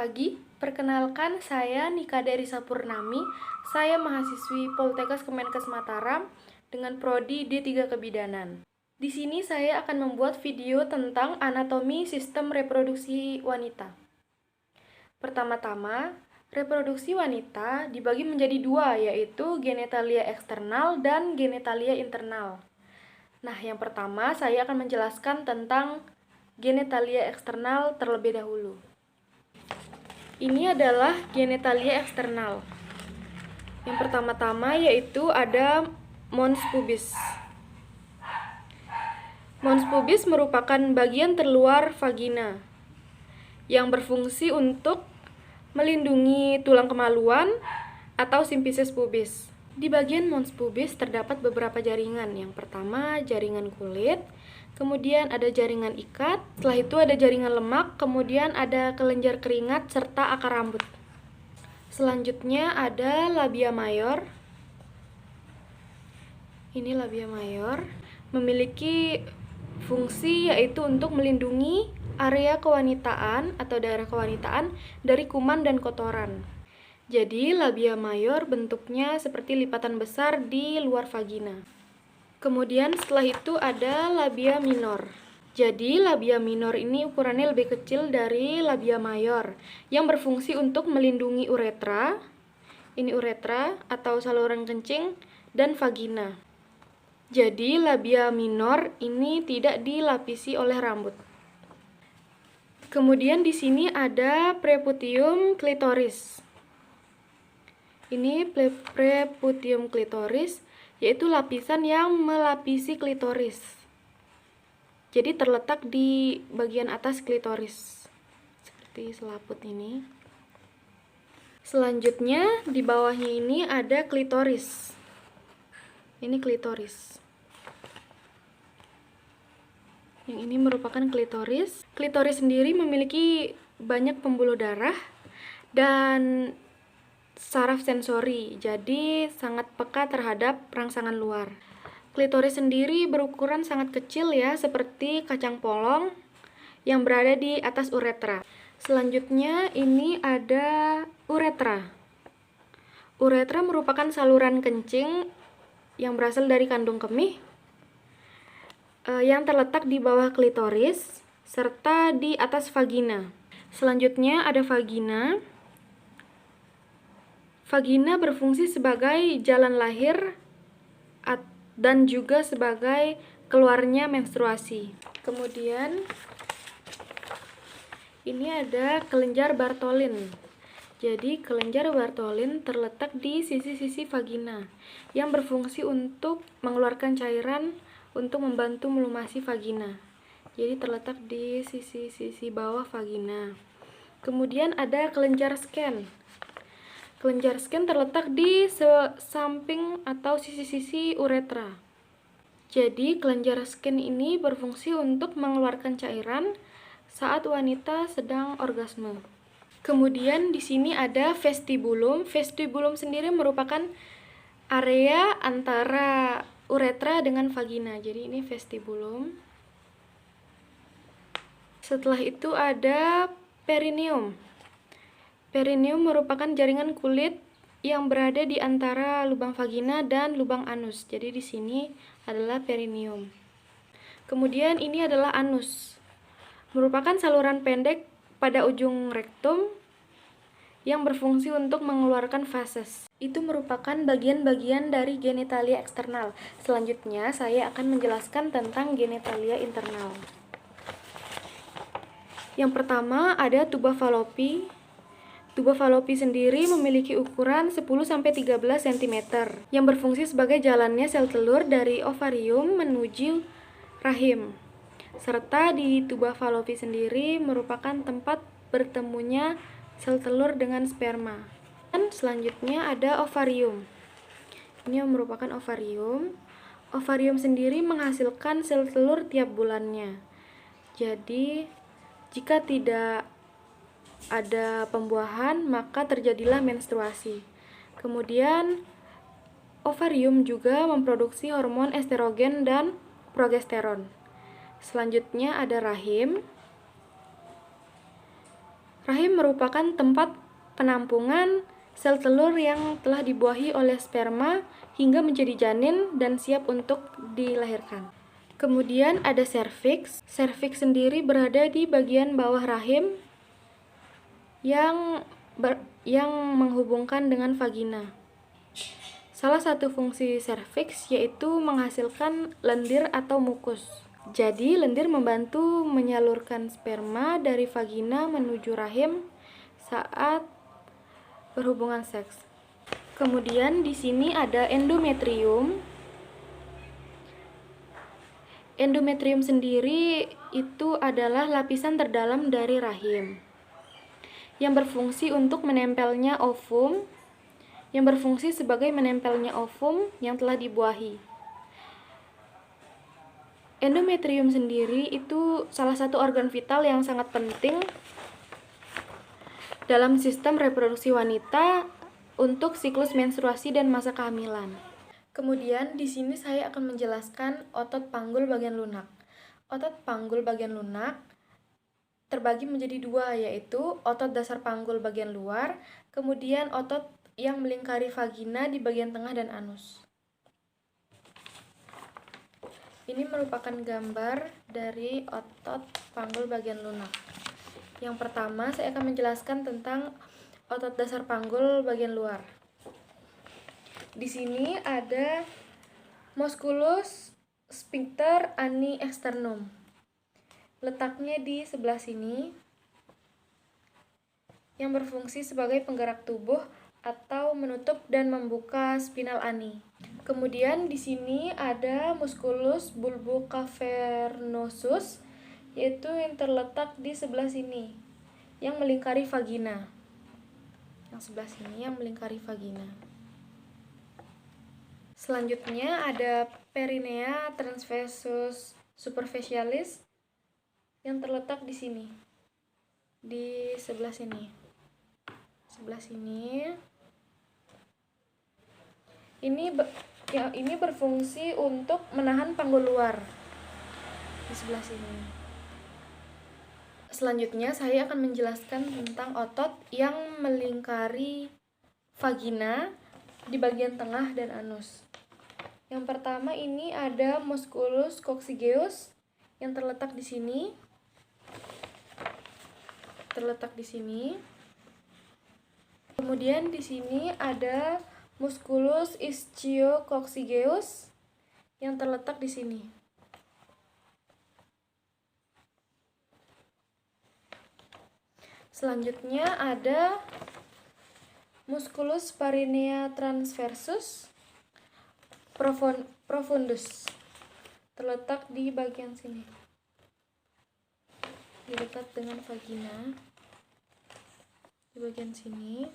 pagi, perkenalkan saya Nika Derisa Purnami. Saya mahasiswi Poltekkes Kemenkes Mataram dengan prodi D3 Kebidanan. Di sini saya akan membuat video tentang anatomi sistem reproduksi wanita. Pertama-tama, reproduksi wanita dibagi menjadi dua, yaitu genitalia eksternal dan genitalia internal. Nah, yang pertama saya akan menjelaskan tentang genitalia eksternal terlebih dahulu. Ini adalah genitalia eksternal. Yang pertama-tama yaitu ada mons pubis. Mons pubis merupakan bagian terluar vagina yang berfungsi untuk melindungi tulang kemaluan atau simfisis pubis. Di bagian mons pubis terdapat beberapa jaringan. Yang pertama, jaringan kulit, kemudian ada jaringan ikat, setelah itu ada jaringan lemak, kemudian ada kelenjar keringat serta akar rambut. Selanjutnya ada labia mayor. Ini labia mayor, memiliki fungsi yaitu untuk melindungi area kewanitaan atau daerah kewanitaan dari kuman dan kotoran. Jadi labia mayor bentuknya seperti lipatan besar di luar vagina. Kemudian setelah itu ada labia minor. Jadi labia minor ini ukurannya lebih kecil dari labia mayor yang berfungsi untuk melindungi uretra. Ini uretra atau saluran kencing dan vagina. Jadi labia minor ini tidak dilapisi oleh rambut. Kemudian di sini ada preputium klitoris. Ini preputium klitoris, yaitu lapisan yang melapisi klitoris. Jadi terletak di bagian atas klitoris, seperti selaput ini. Selanjutnya di bawahnya ini ada klitoris. Ini klitoris. Yang ini merupakan klitoris. Klitoris sendiri memiliki banyak pembuluh darah dan saraf sensori, jadi sangat peka terhadap rangsangan luar. Klitoris sendiri berukuran sangat kecil ya, seperti kacang polong yang berada di atas uretra. Selanjutnya ini ada uretra. Uretra merupakan saluran kencing yang berasal dari kandung kemih yang terletak di bawah klitoris serta di atas vagina. Selanjutnya ada vagina. Vagina berfungsi sebagai jalan lahir dan juga sebagai keluarnya menstruasi. Kemudian ini ada kelenjar Bartholin. Jadi kelenjar Bartholin terletak di sisi-sisi vagina yang berfungsi untuk mengeluarkan cairan untuk membantu melumasi vagina. Jadi terletak di sisi-sisi bawah vagina. Kemudian ada kelenjar Skene. Kelenjar Skene terletak di samping atau sisi-sisi uretra. Jadi kelenjar Skene ini berfungsi untuk mengeluarkan cairan saat wanita sedang orgasme. Kemudian di sini ada vestibulum. Vestibulum sendiri merupakan area antara uretra dengan vagina. Jadi ini vestibulum. Setelah itu ada perineum. Perineum merupakan jaringan kulit yang berada di antara lubang vagina dan lubang anus. Jadi di sini adalah perineum. Kemudian ini adalah anus. Merupakan saluran pendek pada ujung rektum yang berfungsi untuk mengeluarkan feses. Itu merupakan bagian-bagian dari genitalia eksternal. Selanjutnya saya akan menjelaskan tentang genitalia internal. Yang pertama ada tuba Fallopi. Tuba Fallopi sendiri memiliki ukuran 10-13 cm yang berfungsi sebagai jalannya sel telur dari ovarium menuju rahim. Serta di tuba Fallopi sendiri merupakan tempat bertemunya sel telur dengan sperma. Dan selanjutnya ada ovarium. Ini merupakan ovarium. Ovarium sendiri menghasilkan sel telur tiap bulannya. Jadi jika tidak ada pembuahan, maka terjadilah menstruasi. Kemudian ovarium juga memproduksi hormon estrogen dan progesteron. Selanjutnya ada rahim. Rahim merupakan tempat penampungan sel telur yang telah dibuahi oleh sperma hingga menjadi janin dan siap untuk dilahirkan. Kemudian ada serviks. Serviks sendiri berada di bagian bawah rahim yang menghubungkan dengan vagina. Salah satu fungsi serviks yaitu menghasilkan lendir atau mukus. Jadi, lendir membantu menyalurkan sperma dari vagina menuju rahim saat berhubungan seks. Kemudian di sini ada endometrium. Endometrium sendiri itu adalah lapisan terdalam dari rahim yang berfungsi untuk menempelnya ovum, yang berfungsi sebagai menempelnya ovum yang telah dibuahi. Endometrium sendiri itu salah satu organ vital yang sangat penting dalam sistem reproduksi wanita untuk siklus menstruasi dan masa kehamilan. Kemudian di sini saya akan menjelaskan otot panggul bagian lunak. Otot panggul bagian lunak terbagi menjadi dua, yaitu otot dasar panggul bagian luar, kemudian otot yang melingkari vagina di bagian tengah dan anus. Ini merupakan gambar dari otot panggul bagian lunak. Yang pertama, saya akan menjelaskan tentang otot dasar panggul bagian luar. Di sini ada musculus sphincter ani externum. Letaknya di sebelah sini, yang berfungsi sebagai penggerak tubuh atau menutup dan membuka spinal ani. Kemudian di sini ada musculus bulbocavernosus, yaitu yang terletak di sebelah sini, yang melingkari vagina. Yang sebelah sini yang melingkari vagina. Selanjutnya ada perinea transversus superficialis yang terletak di sini, di sebelah sini. Sebelah sini. Ini berfungsi untuk menahan panggul luar di sebelah sini. Selanjutnya saya akan menjelaskan tentang otot yang melingkari vagina di bagian tengah dan anus. Yang pertama ini ada musculus coccygeus yang terletak di sini. Kemudian di sini ada musculus ischio-coccygeus yang terletak di sini. Selanjutnya ada musculus parinea transversus profundus terletak di bagian sini, di dekat dengan vagina, di bagian sini.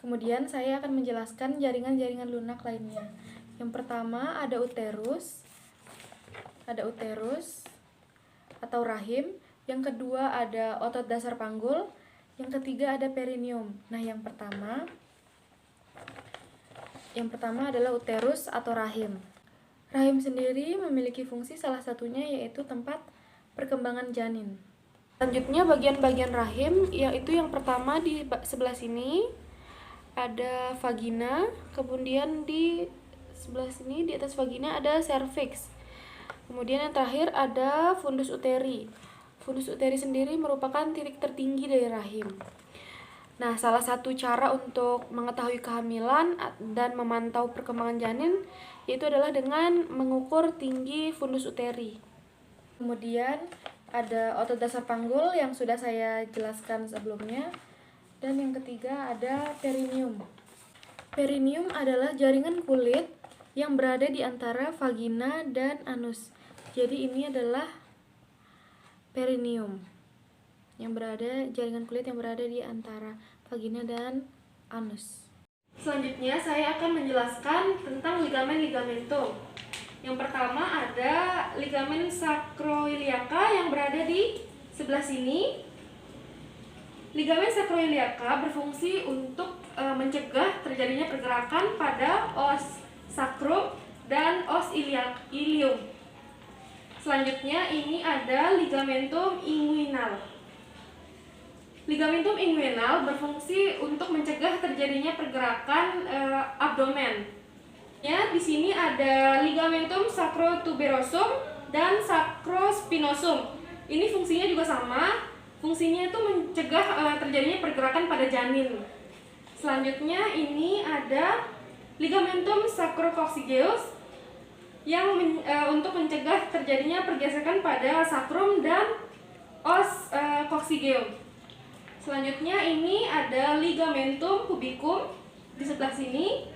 Kemudian saya akan menjelaskan jaringan-jaringan lunak lainnya. Yang pertama ada uterus atau rahim. Yang kedua ada otot dasar panggul. Yang ketiga ada perineum. Nah, yang pertama adalah uterus atau rahim. Rahim sendiri memiliki fungsi salah satunya yaitu tempat perkembangan janin. Selanjutnya bagian-bagian rahim, yaitu yang pertama di sebelah sini ada vagina, kemudian di sebelah sini di atas vagina ada cervix. Kemudian yang terakhir ada fundus uteri. Fundus uteri sendiri merupakan titik tertinggi dari rahim. Nah, salah satu cara untuk mengetahui kehamilan dan memantau perkembangan janin yaitu adalah dengan mengukur tinggi fundus uteri. Kemudian ada otot dasar panggul yang sudah saya jelaskan sebelumnya. Dan yang ketiga ada perineum. Perineum adalah jaringan kulit yang berada di antara vagina dan anus. Jadi ini adalah perineum, jaringan kulit yang berada di antara vagina dan anus. Selanjutnya saya akan menjelaskan tentang ligamen-ligamentum. Yang pertama ada ligamen sacroiliaca yang berada di sebelah sini. Ligamen sacroiliaca berfungsi untuk mencegah terjadinya pergerakan pada os sacrum dan os ilium. Selanjutnya ini ada ligamentum inguinal. Ligamentum inguinal berfungsi untuk mencegah terjadinya pergerakan abdomen. Ya, di sini ada ligamentum sacrotuberosum dan sacrospinosum. Ini fungsinya juga sama. Fungsinya itu mencegah terjadinya pergerakan pada janin. Selanjutnya ini ada ligamentum sacrococcygeus yang untuk mencegah terjadinya pergesekan pada sacrum dan os coccygeum. Selanjutnya ini ada ligamentum pubicum di sebelah sini.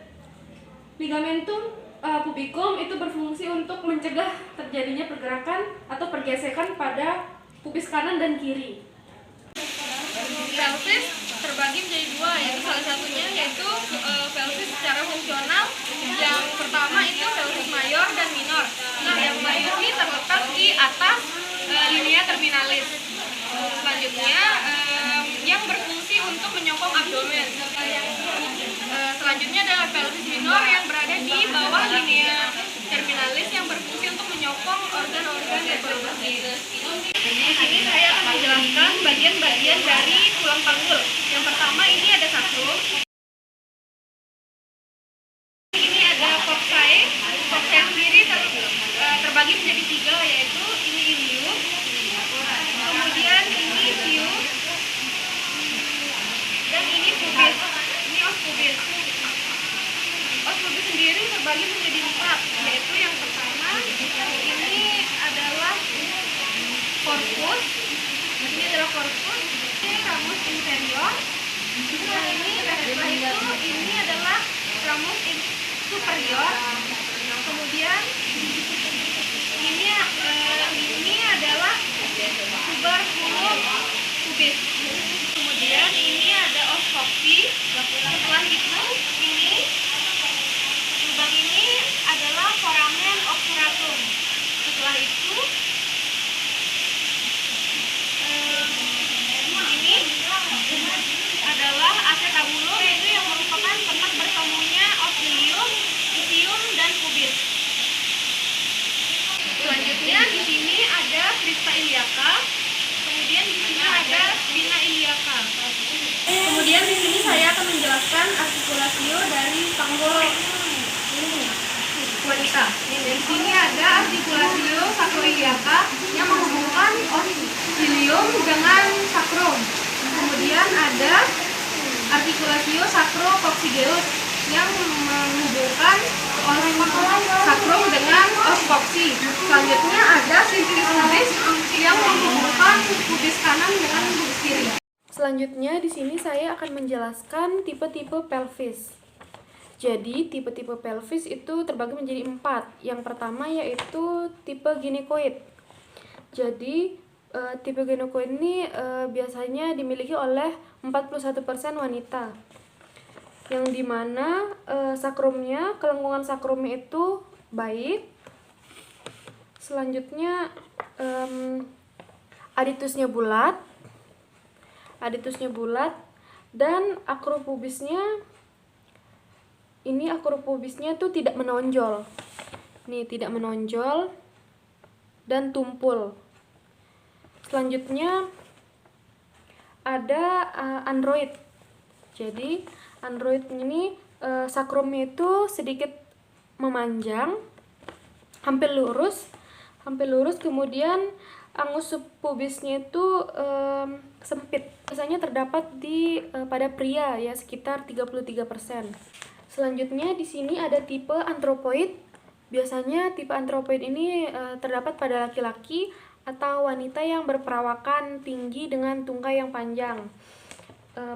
Ligamentum pubicum itu berfungsi untuk mencegah terjadinya pergerakan atau pergesekan pada pubis kanan dan kiri. Pelvis terbagi menjadi dua, yaitu salah satunya yaitu pelvis secara fungsional. Yang pertama itu pelvis mayor dan minor. Nah, yang mayor ini terletak di atas linea terminalis. Selanjutnya yang berfungsi untuk menyokong abdomen. Selanjutnya adalah pelvis minor yang berada di bawah linea terminalis yang berfungsi untuk menyokong organ-organ reproduksi. Di sini saya akan menjelaskan bagian-bagian dari tulang panggul. Yang pertama ini ada sacrum. Ini ada coccyx. Coccyx sendiri terbagi menjadi tiga, yaitu ini ilium, kemudian ini tium, dan ini pubis. Ini os pubis. Os pubis sendiri terbagi menjadi empat, yaitu yang pertama ini adalah corpus. Ini adalah corpus. Ini ramus inferior. Nah, ini adalah ramus superior. Kemudian ini adalah tuberculum pubis. Kemudian ini ada os cocci. Setelah itu ini lubang ini adalah foramen obturatum. Setelah itu ini adalah acetabulum, yaitu yang merupakan tempat bertemunya os ilium, isium, dan pubis. Selanjutnya di sini ada crista iliaca, kemudian di sini ada spina iliaca. Kemudian di sini saya akan menjelaskan artikulasio dari panggul wanita. Di sini ada artikulasio sacroiliaca yang menghubungkan os ilium dengan sacrum. Kemudian ada artikulasio sacrococcygeus yang menghubungkan os sacrum dengan os cocci. Selanjutnya ada simplicis pubis yang menghubungkan pubis kanan dengan pubis kiri. Selanjutnya di sini saya akan menjelaskan tipe-tipe pelvis. Jadi tipe-tipe pelvis itu terbagi menjadi 4. Yang pertama yaitu tipe ginekoid. Jadi tipe ginekoid ini biasanya dimiliki oleh 41% wanita. Yang dimana sakrumnya, kelengkungan sakrumnya itu baik. Selanjutnya aditusnya bulat. Dan akropubisnya tuh tidak menonjol. Nih, tidak menonjol dan tumpul. Selanjutnya ada android. Jadi android ini sakrumnya itu sedikit memanjang, hampir lurus, kemudian angus pubisnya itu sempit. Biasanya terdapat pada pria ya, sekitar 33%. Selanjutnya di sini ada tipe anthropoid. Biasanya tipe anthropoid ini terdapat pada laki-laki atau wanita yang berperawakan tinggi dengan tungkai yang panjang.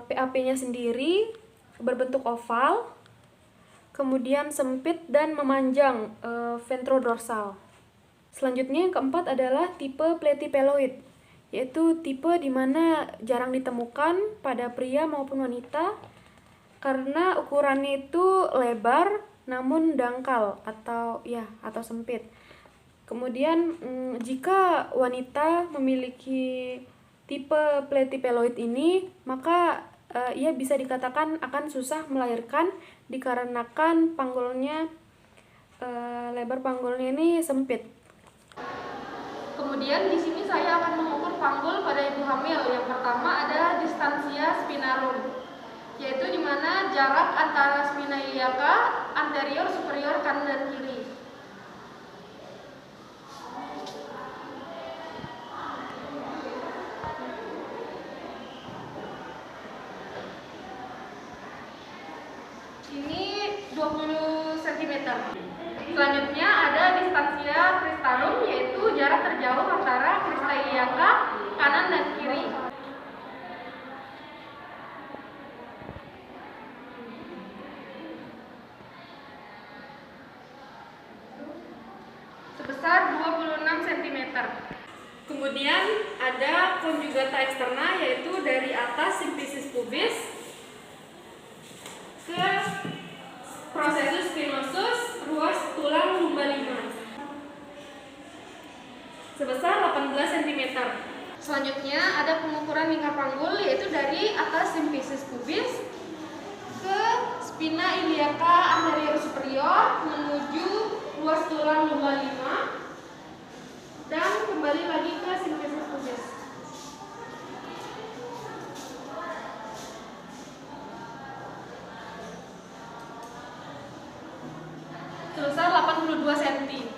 PAP-nya sendiri berbentuk oval, kemudian sempit dan memanjang ventrodorsal. Selanjutnya yang keempat adalah tipe platypeloid, yaitu tipe di mana jarang ditemukan pada pria maupun wanita karena ukurannya itu lebar namun dangkal atau sempit. Kemudian jika wanita memiliki tipe platypeloid ini, maka ia bisa dikatakan akan susah melahirkan dikarenakan lebar panggulnya ini sempit. Kemudian di sini saya akan mengukur panggul pada ibu hamil. Yang pertama ada distansia spinarum, yaitu di mana jarak antara spina iliaca anterior, superior, kanan dan kiri. Ini 20 cm. Selanjutnya ada distansia cristarum, yaitu jarak terjauh antara crista iliaca kanan dan kiri. Sebesar 26 cm. Kemudian ada conjugata externa, yaitu dari atas symphysis pubis ke processus spinosus ruas tulang lumbalima sebesar 18 cm. Selanjutnya ada pengukuran lingkar panggul, yaitu dari atas symphysis pubis ke spina iliaca anterior superior menuju ruas tulang lumbalima dan kembali lagi ke symphysis pubis. Sebesar 82 cm.